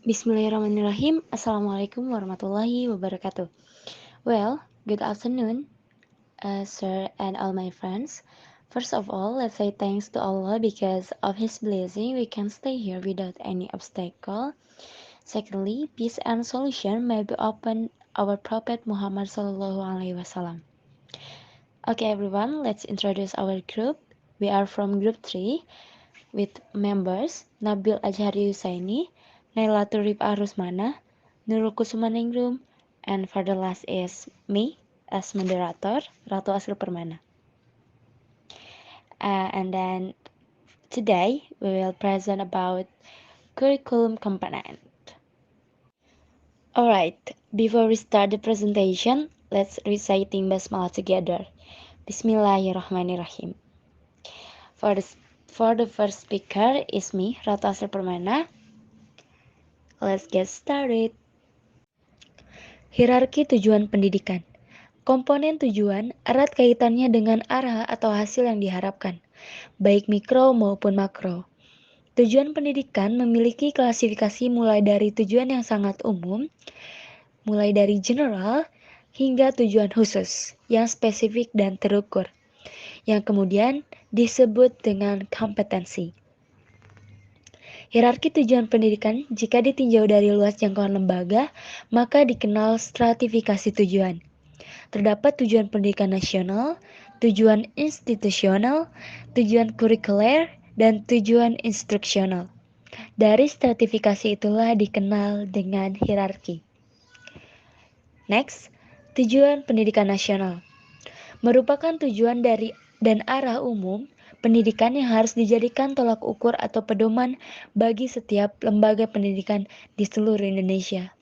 Bismillahirrahmanirrahim. Assalamualaikum warahmatullahi wabarakatuh. Well, good afternoon, sir and all my friends. First of all, let's say thanks to Allah because of His blessing we can stay here without any obstacle. Secondly, peace and solution may be upon our Prophet Muhammad Sallallahu Alaihi Wasallam. Okay, everyone, let's introduce our group. We are from Group 3 with members Nabil Ajhari Husaini, Naila Turip Arusmana, Nurul Kusumaningrum, and for the last is me as moderator, Ratu Asri Permana. And then today we will present about curriculum component. Alright, before we start the presentation, let's reciting Basmalah together. Bismillahirrahmanirrahim. For the first speaker is me, Ratu Asri Permana. Let's get started. Hierarki tujuan pendidikan. Komponen tujuan erat kaitannya dengan arah atau hasil yang diharapkan, baik mikro maupun makro. Tujuan pendidikan memiliki klasifikasi mulai dari tujuan yang sangat umum, mulai dari general, hingga tujuan khusus, yang spesifik dan terukur, yang kemudian disebut dengan kompetensi. Hierarki tujuan pendidikan jika ditinjau dari luas jangkauan lembaga, maka dikenal stratifikasi tujuan. Terdapat tujuan pendidikan nasional, tujuan institusional, tujuan kurikuler, dan tujuan instruksional. Dari stratifikasi itulah dikenal dengan hierarki. Next, tujuan pendidikan nasional merupakan tujuan dari dan arah umum pendidikan yang harus dijadikan tolak ukur atau pedoman bagi setiap lembaga pendidikan di seluruh Indonesia.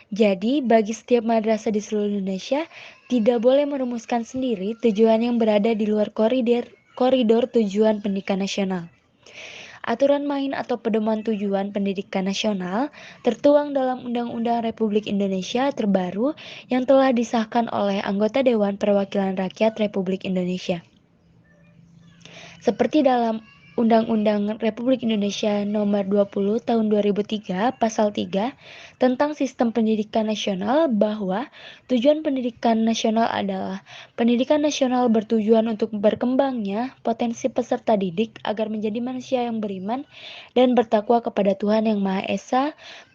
Jadi, bagi setiap madrasah di seluruh Indonesia, tidak boleh merumuskan sendiri tujuan yang berada di luar koridor tujuan pendidikan nasional. Aturan main atau pedoman tujuan pendidikan nasional tertuang dalam Undang-Undang Republik Indonesia terbaru yang telah disahkan oleh anggota Dewan Perwakilan Rakyat Republik Indonesia. Seperti dalam Undang-Undang Republik Indonesia Nomor 20 Tahun 2003 Pasal 3 tentang Sistem Pendidikan Nasional bahwa tujuan pendidikan nasional adalah pendidikan nasional bertujuan untuk berkembangnya potensi peserta didik agar menjadi manusia yang beriman dan bertakwa kepada Tuhan Yang Maha Esa,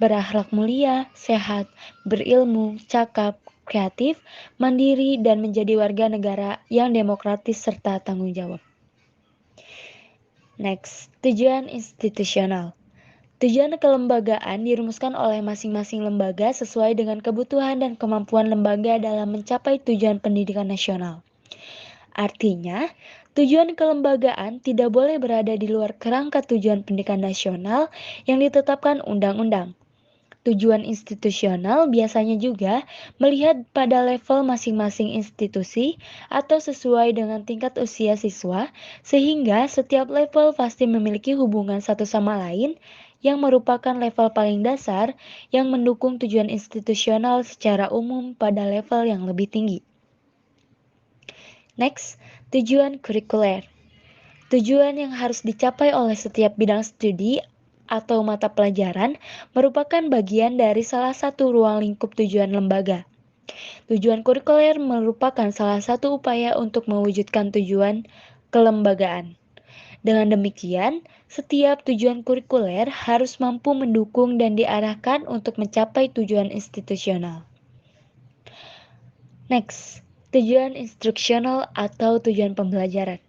berakhlak mulia, sehat, berilmu, cakap, kreatif, mandiri, dan menjadi warga negara yang demokratis serta tanggung jawab. Next, tujuan institusional. Tujuan kelembagaan dirumuskan oleh masing-masing lembaga sesuai dengan kebutuhan dan kemampuan lembaga dalam mencapai tujuan pendidikan nasional. Artinya, tujuan kelembagaan tidak boleh berada di luar kerangka tujuan pendidikan nasional yang ditetapkan undang-undang. Tujuan institusional biasanya juga melihat pada level masing-masing institusi atau sesuai dengan tingkat usia siswa, sehingga setiap level pasti memiliki hubungan satu sama lain yang merupakan level paling dasar yang mendukung tujuan institusional secara umum pada level yang lebih tinggi. Next, tujuan kurikuler. Tujuan yang harus dicapai oleh setiap bidang studi atau mata pelajaran merupakan bagian dari salah satu ruang lingkup tujuan lembaga. Tujuan kurikuler merupakan salah satu upaya untuk mewujudkan tujuan kelembagaan. Dengan demikian, setiap tujuan kurikuler harus mampu mendukung dan diarahkan untuk mencapai tujuan institusional. Next, tujuan instruksional atau tujuan pembelajaran.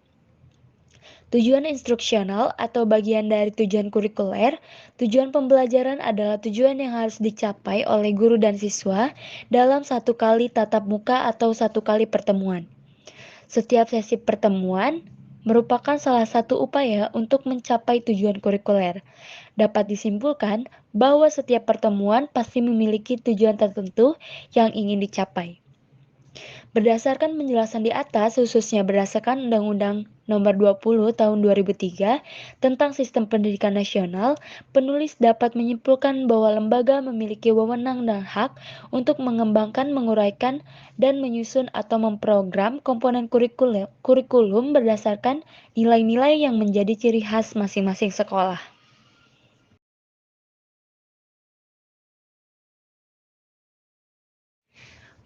Tujuan instruksional atau bagian dari tujuan kurikuler, tujuan pembelajaran adalah tujuan yang harus dicapai oleh guru dan siswa dalam satu kali tatap muka atau satu kali pertemuan. Setiap sesi pertemuan merupakan salah satu upaya untuk mencapai tujuan kurikuler. Dapat disimpulkan bahwa setiap pertemuan pasti memiliki tujuan tertentu yang ingin dicapai. Berdasarkan penjelasan di atas, khususnya berdasarkan Undang-Undang Nomor 20 Tahun 2003 tentang Sistem Pendidikan Nasional, penulis dapat menyimpulkan bahwa lembaga memiliki wewenang dan hak untuk mengembangkan, menguraikan, dan menyusun atau memprogram komponen kurikulum berdasarkan nilai-nilai yang menjadi ciri khas masing-masing sekolah.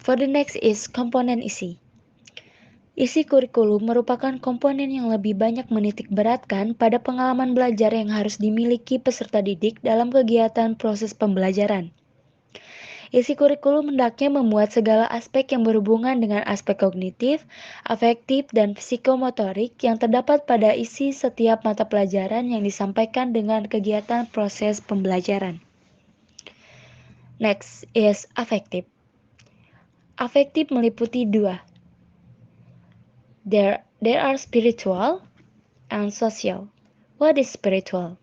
For the next is komponen isi. Isi kurikulum merupakan komponen yang lebih banyak menitik beratkan pada pengalaman belajar yang harus dimiliki peserta didik dalam kegiatan proses pembelajaran. Isi kurikulum hendaknya memuat segala aspek yang berhubungan dengan aspek kognitif, afektif, dan psikomotorik yang terdapat pada isi setiap mata pelajaran yang disampaikan dengan kegiatan proses pembelajaran. Next is afektif. Afektif meliputi dua. There are spiritual and social. What is spiritual?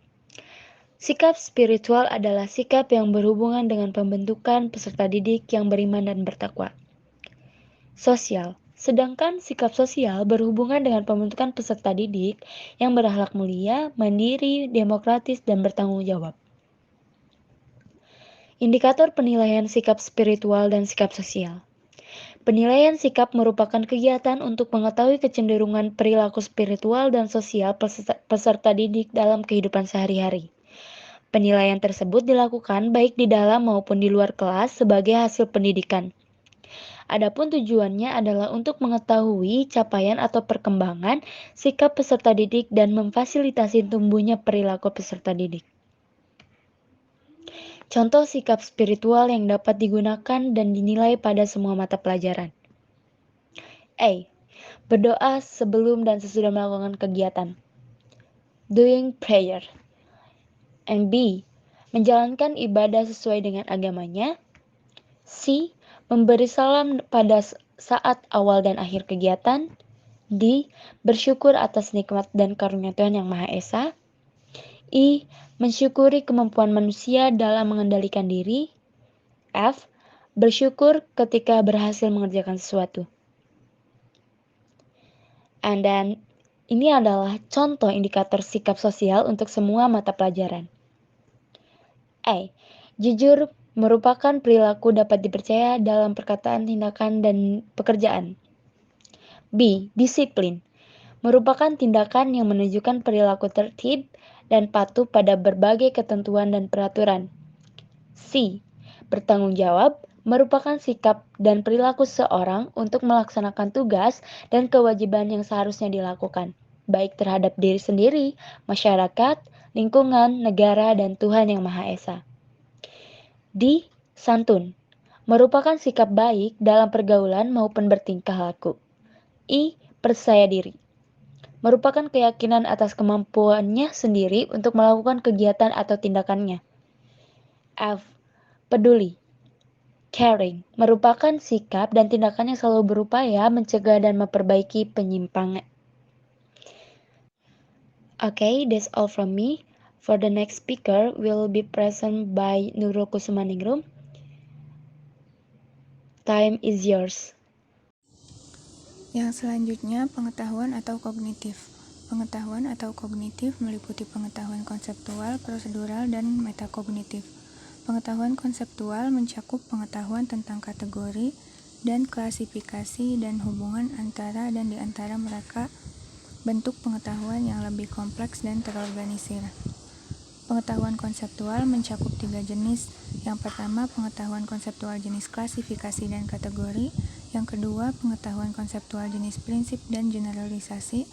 Sikap spiritual adalah sikap yang berhubungan dengan pembentukan peserta didik yang beriman dan bertakwa. Sosial. Sedangkan sikap sosial berhubungan dengan pembentukan peserta didik yang berakhlak mulia, mandiri, demokratis, dan bertanggung jawab. Indikator penilaian sikap spiritual dan sikap sosial. Penilaian sikap merupakan kegiatan untuk mengetahui kecenderungan perilaku spiritual dan sosial peserta didik dalam kehidupan sehari-hari. Penilaian tersebut dilakukan baik di dalam maupun di luar kelas sebagai hasil pendidikan. Adapun tujuannya adalah untuk mengetahui capaian atau perkembangan sikap peserta didik dan memfasilitasi tumbuhnya perilaku peserta didik. Contoh sikap spiritual yang dapat digunakan dan dinilai pada semua mata pelajaran. A. Berdoa sebelum dan sesudah melakukan kegiatan. Doing prayer. And B. Menjalankan ibadah sesuai dengan agamanya. C. Memberi salam pada saat awal dan akhir kegiatan. D. Bersyukur atas nikmat dan karunia Tuhan Yang Maha Esa. I. Mensyukuri kemampuan manusia dalam mengendalikan diri. F. Bersyukur ketika berhasil mengerjakan sesuatu. And then, ini adalah contoh indikator sikap sosial untuk semua mata pelajaran. A. Jujur merupakan perilaku dapat dipercaya dalam perkataan, tindakan, dan pekerjaan. B. Disiplin merupakan tindakan yang menunjukkan perilaku tertib dan patuh pada berbagai ketentuan dan peraturan. C. Bertanggung jawab merupakan sikap dan perilaku seseorang untuk melaksanakan tugas dan kewajiban yang seharusnya dilakukan, baik terhadap diri sendiri, masyarakat, lingkungan, negara, dan Tuhan Yang Maha Esa. D. Santun merupakan sikap baik dalam pergaulan maupun bertingkah laku. I. Percaya diri merupakan keyakinan atas kemampuannya sendiri untuk melakukan kegiatan atau tindakannya. F. Peduli. Caring merupakan sikap dan tindakan yang selalu berupaya mencegah dan memperbaiki penyimpangan. Okay, that's all from me. For the next speaker will be present by Nurul Kusumaningrum. Time is yours. Yang selanjutnya, pengetahuan atau kognitif. Pengetahuan atau kognitif meliputi pengetahuan konseptual, prosedural, dan metakognitif. Pengetahuan konseptual mencakup pengetahuan tentang kategori dan klasifikasi dan hubungan antara dan di antara mereka, bentuk pengetahuan yang lebih kompleks dan terorganisir. Pengetahuan konseptual mencakup 3 jenis. Yang pertama, pengetahuan konseptual jenis klasifikasi dan kategori. Yang kedua, pengetahuan konseptual jenis prinsip dan generalisasi.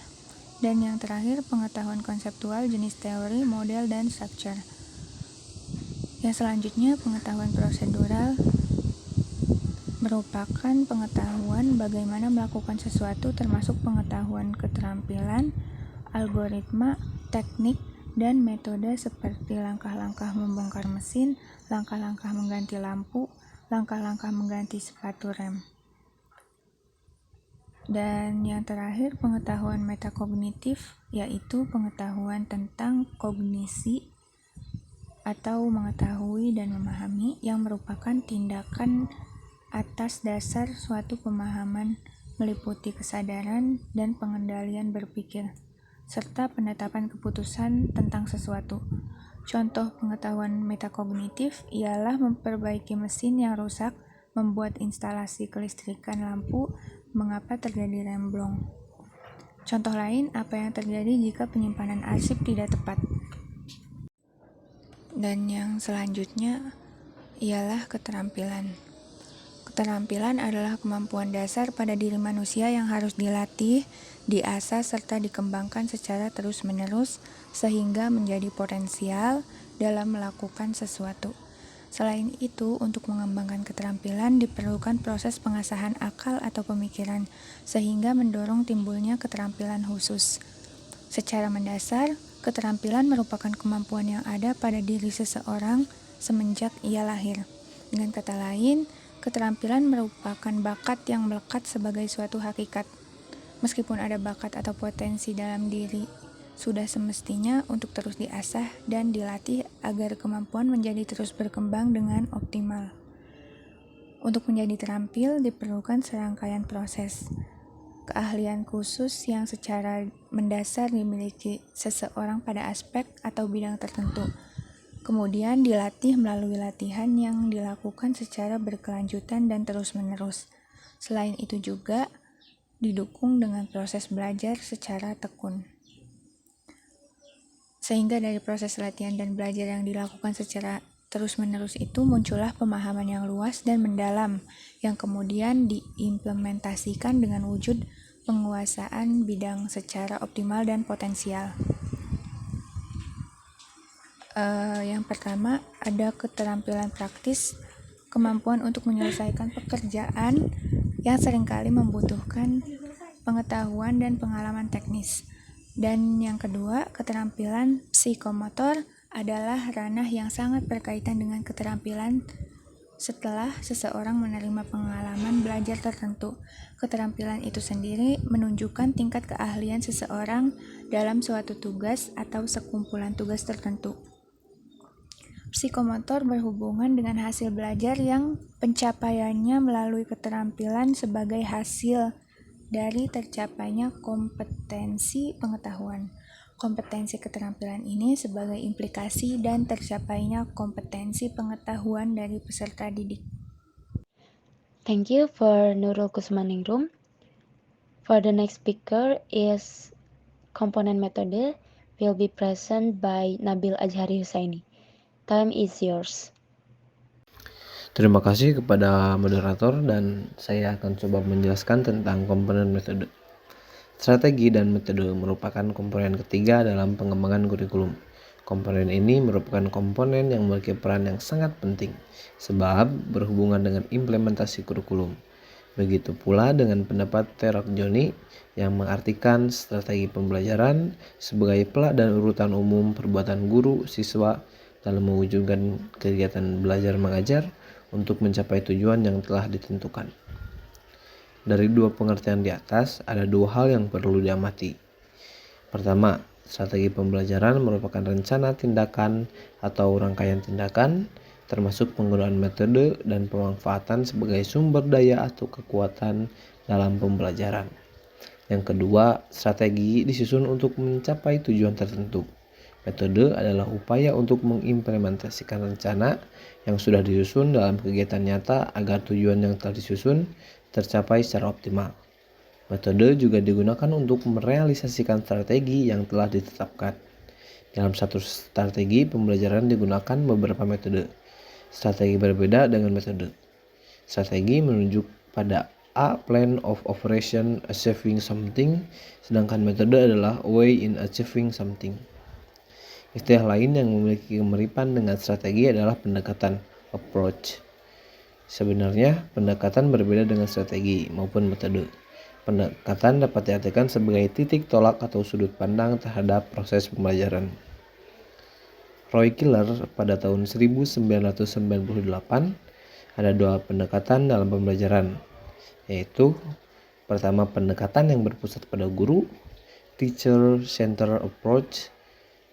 Dan yang terakhir, pengetahuan konseptual jenis teori, model, dan structure. Yang selanjutnya, pengetahuan prosedural merupakan pengetahuan bagaimana melakukan sesuatu, termasuk pengetahuan keterampilan, algoritma, teknik, dan metode seperti langkah-langkah membongkar mesin, langkah-langkah mengganti lampu, langkah-langkah mengganti sepatu rem. Dan yang terakhir, pengetahuan metakognitif, yaitu pengetahuan tentang kognisi atau mengetahui dan memahami, yang merupakan tindakan atas dasar suatu pemahaman, meliputi kesadaran dan pengendalian berpikir, serta penetapan keputusan tentang sesuatu. Contoh pengetahuan metakognitif ialah memperbaiki mesin yang rusak, membuat instalasi kelistrikan lampu, mengapa terjadi remblong. Contoh lain, apa yang terjadi jika penyimpanan arsip tidak tepat. Dan yang selanjutnya ialah keterampilan. Keterampilan adalah kemampuan dasar pada diri manusia yang harus dilatih, diasah, serta dikembangkan secara terus-menerus sehingga menjadi potensial dalam melakukan sesuatu. Selain itu, untuk mengembangkan keterampilan diperlukan proses pengasahan akal atau pemikiran, sehingga mendorong timbulnya keterampilan khusus. Secara mendasar, keterampilan merupakan kemampuan yang ada pada diri seseorang semenjak ia lahir. Dengan kata lain, keterampilan merupakan bakat yang melekat sebagai suatu hakikat. Meskipun ada bakat atau potensi dalam diri, sudah semestinya untuk terus diasah dan dilatih agar kemampuan menjadi terus berkembang dengan optimal. Untuk menjadi terampil diperlukan serangkaian proses. Keahlian khusus yang secara mendasar dimiliki seseorang pada aspek atau bidang tertentu. Kemudian dilatih melalui latihan yang dilakukan secara berkelanjutan dan terus-menerus. Selain itu juga didukung dengan proses belajar secara tekun. Sehingga dari proses latihan dan belajar yang dilakukan secara terus-menerus itu muncullah pemahaman yang luas dan mendalam yang kemudian diimplementasikan dengan wujud penguasaan bidang secara optimal dan potensial. Yang pertama, ada keterampilan praktis, kemampuan untuk menyelesaikan pekerjaan yang seringkali membutuhkan pengetahuan dan pengalaman teknis. Dan yang kedua, keterampilan psikomotor adalah ranah yang sangat berkaitan dengan keterampilan setelah seseorang menerima pengalaman belajar tertentu. Keterampilan itu sendiri menunjukkan tingkat keahlian seseorang dalam suatu tugas atau sekumpulan tugas tertentu. Psikomotor berhubungan dengan hasil belajar yang pencapaiannya melalui keterampilan sebagai hasil dari tercapainya kompetensi pengetahuan. Kompetensi keterampilan ini sebagai implikasi dan tercapainya kompetensi pengetahuan dari peserta didik. Thank you for Nurul Kusmaningrum. For the next speaker is component method will be present by Nabil Ajhari Husaini. Time is yours. Terima kasih kepada moderator dan saya akan coba menjelaskan tentang komponen metode. Strategi dan metode merupakan komponen ketiga dalam pengembangan kurikulum. Komponen ini merupakan komponen yang memiliki peran yang sangat penting sebab berhubungan dengan implementasi kurikulum. Begitu pula dengan pendapat Terok Joni yang mengartikan strategi pembelajaran sebagai plak dan urutan umum perbuatan guru siswa dalam mewujudkan kegiatan belajar mengajar untuk mencapai tujuan yang telah ditentukan. Dari dua pengertian di atas, ada dua hal yang perlu diamati. Pertama, strategi pembelajaran merupakan rencana tindakan atau rangkaian tindakan, termasuk penggunaan metode dan pemanfaatan sebagai sumber daya atau kekuatan dalam pembelajaran. Yang kedua, strategi disusun untuk mencapai tujuan tertentu. Metode adalah upaya untuk mengimplementasikan rencana yang sudah disusun dalam kegiatan nyata agar tujuan yang telah disusun tercapai secara optimal. Metode juga digunakan untuk merealisasikan strategi yang telah ditetapkan. Dalam satu strategi pembelajaran digunakan beberapa metode. Strategi berbeda dengan metode. Strategi menunjuk pada a plan of operation achieving something, sedangkan metode adalah way in achieving something. Istilah lain yang memiliki kemiripan dengan strategi adalah pendekatan, approach. Sebenarnya, pendekatan berbeda dengan strategi maupun metode. Pendekatan dapat diartikan sebagai titik tolak atau sudut pandang terhadap proses pembelajaran. Roy Killer pada tahun 1998 ada dua pendekatan dalam pembelajaran, yaitu pertama pendekatan yang berpusat pada guru, teacher-centered approach.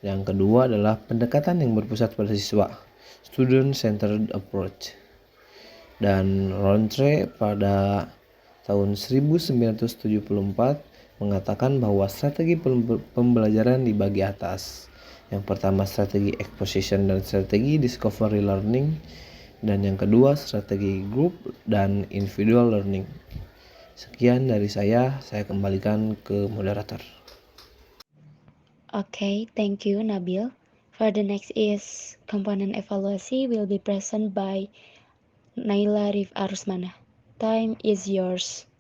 Yang kedua adalah pendekatan yang berpusat pada siswa, student-centered approach. Dan Rontre pada tahun 1974 mengatakan bahwa strategi pembelajaran dibagi atas. Yang pertama strategi exposition dan strategi discovery learning, dan yang kedua strategi group dan individual learning. Sekian dari saya kembalikan ke moderator. Okay, thank you Nabil. For the next is component evaluasi will be present by Naila Rif Arusmana. time is yours.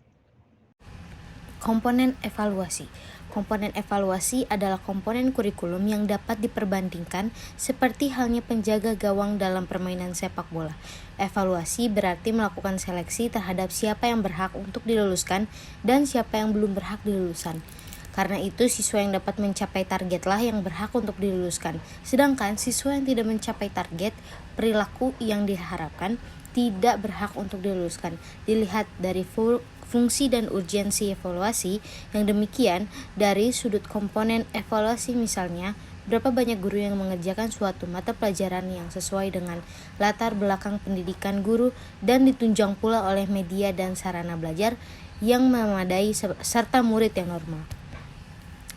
Komponen evaluasi. Komponen evaluasi adalah komponen kurikulum yang dapat diperbandingkan seperti halnya penjaga gawang dalam permainan sepak bola. Evaluasi berarti melakukan seleksi terhadap siapa yang berhak untuk diluluskan dan siapa yang belum berhak diluluskan. Karena itu, siswa yang dapat mencapai targetlah yang berhak untuk diluluskan. Sedangkan siswa yang tidak mencapai target perilaku yang diharapkan tidak berhak untuk diluluskan. Dilihat dari fungsi dan urgensi evaluasi, yang demikian dari sudut komponen evaluasi, misalnya berapa banyak guru yang mengerjakan suatu mata pelajaran yang sesuai dengan latar belakang pendidikan guru dan ditunjang pula oleh media dan sarana belajar yang memadai serta murid yang normal.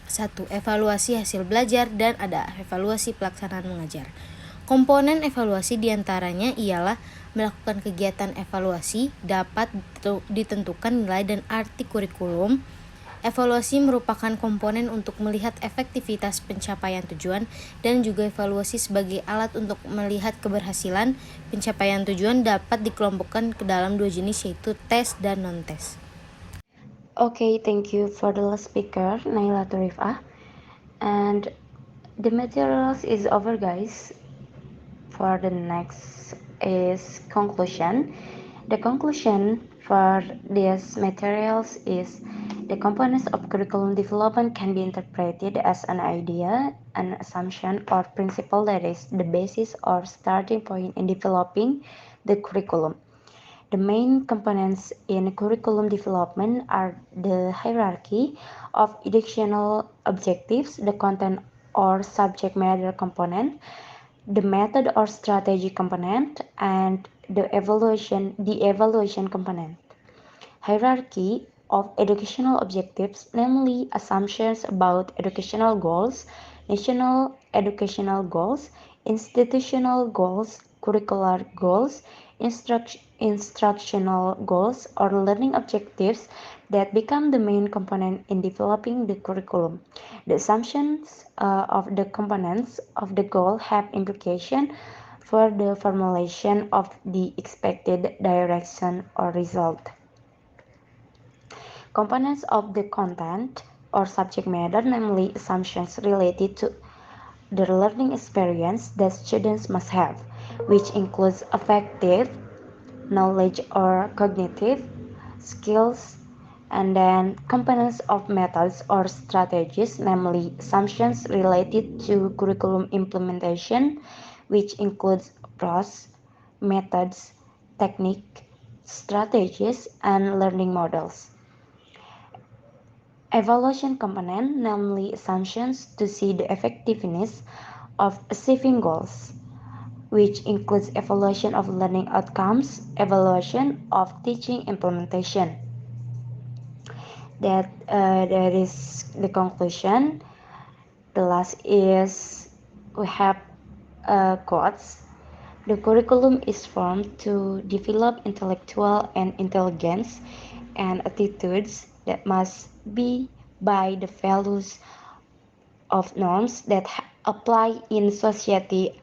1. Evaluasi hasil belajar dan ada evaluasi pelaksanaan mengajar. Komponen evaluasi diantaranya ialah melakukan kegiatan evaluasi, dapat ditentukan nilai dan arti kurikulum. Evaluasi merupakan komponen untuk melihat efektivitas pencapaian tujuan dan juga evaluasi sebagai alat untuk melihat keberhasilan pencapaian tujuan dapat dikelompokkan ke dalam dua jenis, yaitu tes dan non-tes. Okay, thank you for the last speaker, Naila Turifah. And the materials is over, guys. For the next is conclusion. The conclusion for these materials is the components of curriculum development can be interpreted as an idea, an assumption, or principle that is the basis or starting point in developing the curriculum. The main components in curriculum development are the hierarchy of educational objectives, the content or subject matter component, the method or strategy component, and the evaluation component. Hierarchy of educational objectives, namely assumptions about educational goals, national educational goals, institutional goals, curricular goals, instructional goals, or learning objectives that become the main component in developing the curriculum. The assumptions of the components of the goal have implication for the formulation of the expected direction or result. Components of the content or subject matter, namely assumptions related to the learning experience that students must have, which includes affective, knowledge or cognitive skills, and then components of methods or strategies, namely assumptions related to curriculum implementation, which includes approach, methods, technique, strategies, and learning models. Evaluation component, namely assumptions to see the effectiveness of achieving goals, which includes evaluation of learning outcomes, evaluation of teaching implementation. That is the conclusion. The last is we have quotes. The curriculum is formed to develop intellectual and intelligence and attitudes that must be by the values of norms that apply in society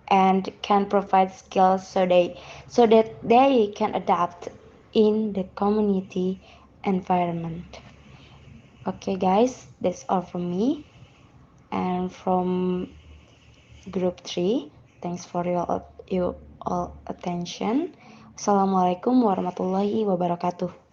and can provide skills so that they can adapt in the community environment. Okay guys, that's all from me and from group 3. Thanks for your all attention. Assalamualaikum warahmatullahi wabarakatuh.